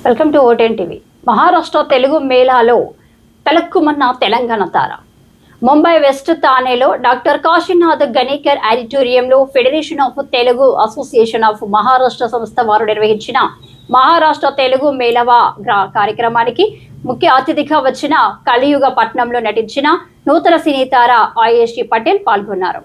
Welcome to ఓటెన్ TV. Maharashtra Telugu మేళాలో తలక్కుమన్న తెలంగాణ తార. ముంబై వెస్ట్ థానేలో డాక్టర్ కాశీనాథ్ గణేకర్ ఆడిటోరియంలో federation of Telugu association of Maharashtra సంస్థ వారు నిర్వహించిన మహారాష్ట్ర తెలుగు మేళవా కార్యక్రమానికి ముఖ్య అతిథిగా వచ్చిన కలియుగ పట్నంలో నటించిన నూతన సినీ తార ఆయేషి పటేల్ పాల్గొన్నారు.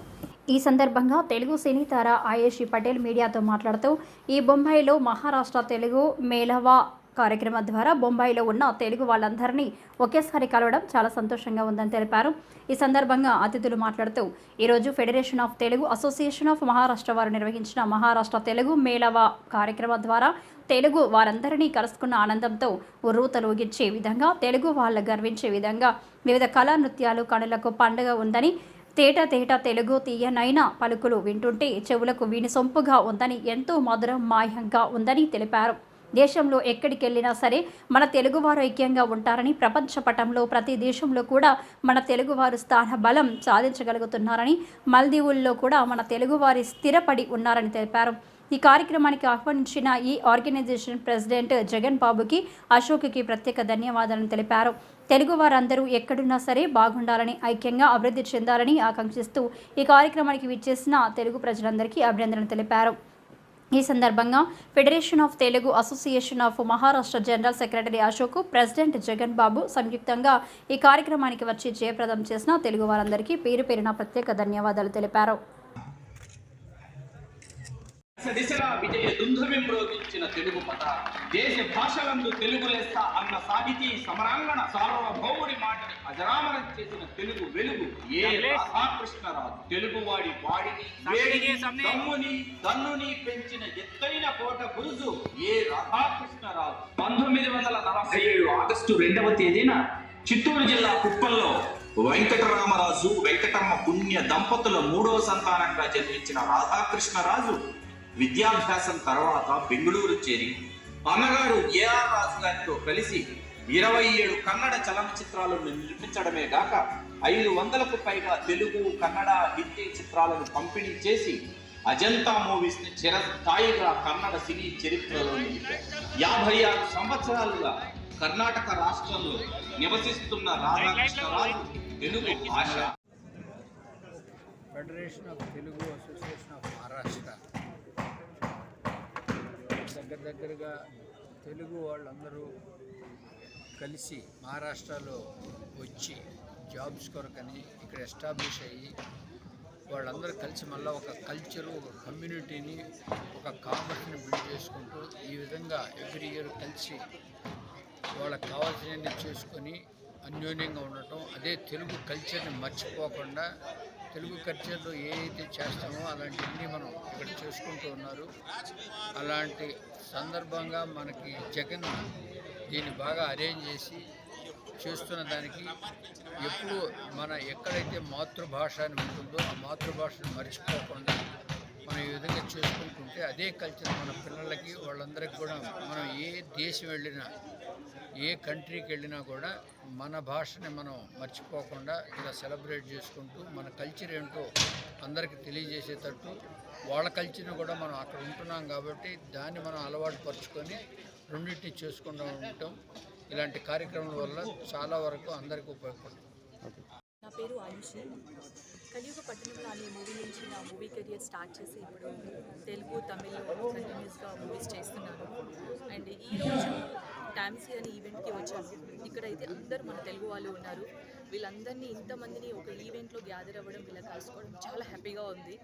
ఈ సందర్భంగా తెలుగు సినీ తార ఆయేషి పటేల్ మీడియాతో మాట్లాడుతూ ఈ బొంబాయిలో మహారాష్ట్ర తెలుగు మేళవా కార్యక్రమం ద్వారా బొంబాయిలో ఉన్న తెలుగు వాళ్ళందరినీ ఒకేసారి కలవడం చాలా సంతోషంగా ఉందని తెలిపారు. ఈ సందర్భంగా అతిథులు మాట్లాడుతూ ఈరోజు federation of Telugu association of Maharashtra వారు నిర్వహించిన మహారాష్ట్ర తెలుగు మేళవా కార్యక్రమం ద్వారా తెలుగు వారందరినీ కలుసుకున్న ఆనందంతో ఉర్రూతలూగించే విధంగా తెలుగు వాళ్ళు గర్వించే విధంగా వివిధ కళా నృత్యాలు కళలకు పండుగ ఉందని, తేట తెలుగు తీయనైన పలుకులు వింటుంటే చెవులకు వినిసొంపుగా ఉందని, ఎంతో మధురం మాయంగా ఉందని తెలిపారు. దేశంలో ఎక్కడికెళ్ళినా సరే మన తెలుగువారు ఐక్యంగా ఉంటారని, ప్రపంచ పటంలో ప్రతి దేశంలో కూడా మన తెలుగువారు స్థాన బలం సాధించగలుగుతున్నారని, మల్దీవుల్లో కూడా మన తెలుగువారి స్థిరపడి ఉన్నారని తెలిపారు. ఈ కార్యక్రమానికి ఆహ్వానించిన ఈ ఆర్గనైజేషన్ ప్రెసిడెంట్ జగన్ బాబుకి, అశోక్కి ప్రత్యేక ధన్యవాదాలను తెలిపారు. తెలుగు వారందరూ ఎక్కడున్నా సరే బాగుండాలని, ఐక్యంగా అభివృద్ధి చెందాలని ఆకాంక్షిస్తూ ఈ కార్యక్రమానికి విచ్చేసిన తెలుగు ప్రజలందరికీ అభినందనలు తెలిపారు. ఈ సందర్భంగా federation of Telugu association of Maharashtra general secretary Ashok, president Jagan Babu సంయుక్తంగా ఈ కార్యక్రమానికి వచ్చి జయప్రదం చేసిన తెలుగు వారందరికీ పేరు పేరున ప్రత్యేక ధన్యవాదాలు తెలిపారు. దిశగా విజయ దుందుమిమ్రోగించిన తెలుగు పట దేశ భాషలందు తెలుగు లెస్స అన్న సాహితీ సమరాంగణ సార్వభౌముడి మాటని అజరామరం చేసిన తెలుగు వెలుగు ఏ రాధాకృష్ణరాజు తెలుగువాడి వాడిని వేడిని దమ్ముని దన్నుని పెంచిన ఎత్తైన కోట గురుజు ఏ రాధాకృష్ణరాజు 1947 ఆగస్టు 2వ తేదీన చిత్తూరు జిల్లా కుప్పంలో వెంకటరామరాజు వెంకటమ్మ పుణ్య దంపతుల 3వ సంతానంగా జన్మించిన రాధాకృష్ణరాజు విద్యాభ్యాసం తర్వాత బెంగళూరు చేరి అన్నగారు ఏఆర్ రాజు గారితో కలిసి 27 కన్నడ చలనచిత్రాలను నిర్మించడమే గాక 500కు పైగా తెలుగు, కన్నడ, హిందీ చిత్రాలను పంపిణీ చేసి అజంతా మూవీస్ ని చిరస్థాయిగా కన్నడ సినీ చరిత్రలో నిలిపారు. 56 సంవత్సరాలుగా కర్ణాటక రాష్ట్రంలో నివసిస్తున్న రాధాకృష్ణరాజు తెలుగు భాష federation of Telugu association of Maharashtra దగ్గరగా తెలుగు వాళ్ళందరూ కలిసి మహారాష్ట్రలో వచ్చి జాబ్స్ కొరకని ఇక్కడ ఎస్టాబ్లిష్ అయ్యి వాళ్ళందరూ కలిసి మళ్ళీ ఒక కల్చరు, ఒక కమ్యూనిటీని, ఒక కామర్స్ని బిల్డ్ చేసుకుంటూ ఈ విధంగా ఎవ్రీ ఇయర్ కలిసి వాళ్ళకి కావాల్సినవి చేసుకొని అన్యోన్యంగా ఉండటం, అదే తెలుగు కల్చర్ని మర్చిపోకుండా తెలుగు కల్చర్లో ఏదైతే చేస్తామో అలాంటివన్నీ మనం ఇక్కడ చేసుకుంటూ ఉన్నారు. అలాంటి సందర్భంగా మనకి జగన్ దీన్ని బాగా అరేంజ్ చేసి చేస్తున్న దానికి ఎప్పుడు మన ఎక్కడైతే మాతృభాష అని ఉంటుందో ఆ మాతృభాషను మర్చిపోకుండా మనం ఈ విధంగా చేసుకుంటుంటే అదే కల్చర్ మన పిల్లలకి వాళ్ళందరికీ కూడా మనం ఏ దేశం వెళ్ళినా ఏ కంట్రీకి వెళ్ళినా కూడా మన భాషని మనం మర్చిపోకుండా ఇలా సెలబ్రేట్ చేసుకుంటూ మన కల్చర్ ఏంటో అందరికీ తెలియజేసేటట్టు వాళ్ళ కల్చర్ని కూడా మనం అక్కడ ఉంటున్నాం కాబట్టి దాన్ని మనం అలవాటు పరుచుకొని రెండింటిని చేసుకుంటూ ఉంటాం. ఇలాంటి కార్యక్రమాల వల్ల చాలా వరకు అందరికీ ఉపయోగపడుతుంది. నా పేరు ఆయుషి. కలియుగ పట్టణంలో అనే మూవీ నుంచి నా మూవీ కెరియర్ స్టార్ట్ చేసి ఇప్పుడు తెలుగు, తమిళ్ కంటిన్యూస్గా మూవీస్ చేస్తున్నాను. అండ్ ఈరోజు టామ్సీ అనే ఈవెంట్కి వచ్చాను. ఇక్కడైతే అందరూ మన తెలుగు వాళ్ళు ఉన్నారు. వీళ్ళందరినీ ఇంతమందిని ఒక ఈవెంట్లో గ్యాదర్ అవ్వడం, వీళ్ళకి కలుసుకోవడం చాలా హ్యాపీగా ఉంది.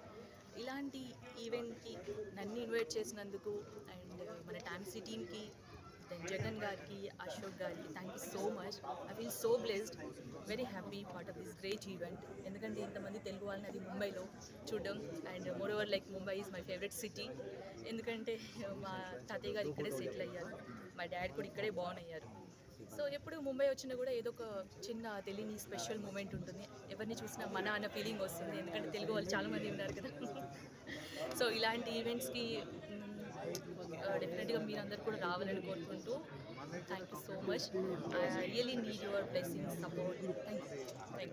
ఇలాంటి ఈవెంట్కి నన్ను ఇన్వైట్ చేసినందుకు అండ్ మన టామ్సీ టీమ్కి, జగన్ గారికి, అశోక్ గారికి thank you so much. I feel so blessed, very happy part of this great event. ఎందుకంటే ఇంతమంది తెలుగు వాళ్ళని అది ముంబైలో చూడడం and more over like Mumbai is my favourite city. ఎందుకంటే మా తాతయ్య గారు ఇక్కడే సెటిల్ అయ్యారు, మా డాడీ కూడా ఇక్కడే బార్న్ అయ్యారు. సో ఎప్పుడు ముంబై వచ్చినా కూడా ఏదో ఒక చిన్న తెలియని స్పెషల్ మూమెంట్ ఉంటుంది. ఎవరిని చూసినా మన అన్న ఫీలింగ్ వస్తుంది, ఎందుకంటే తెలుగు వాళ్ళు చాలామంది ఉన్నారు కదా. సో ఇలాంటి ఈవెంట్స్కి డెఫినెట్గా మీరందరూ కూడా రావాలని కోరుకుంటూ thank you so much. I really need your blessings, support. Thank you.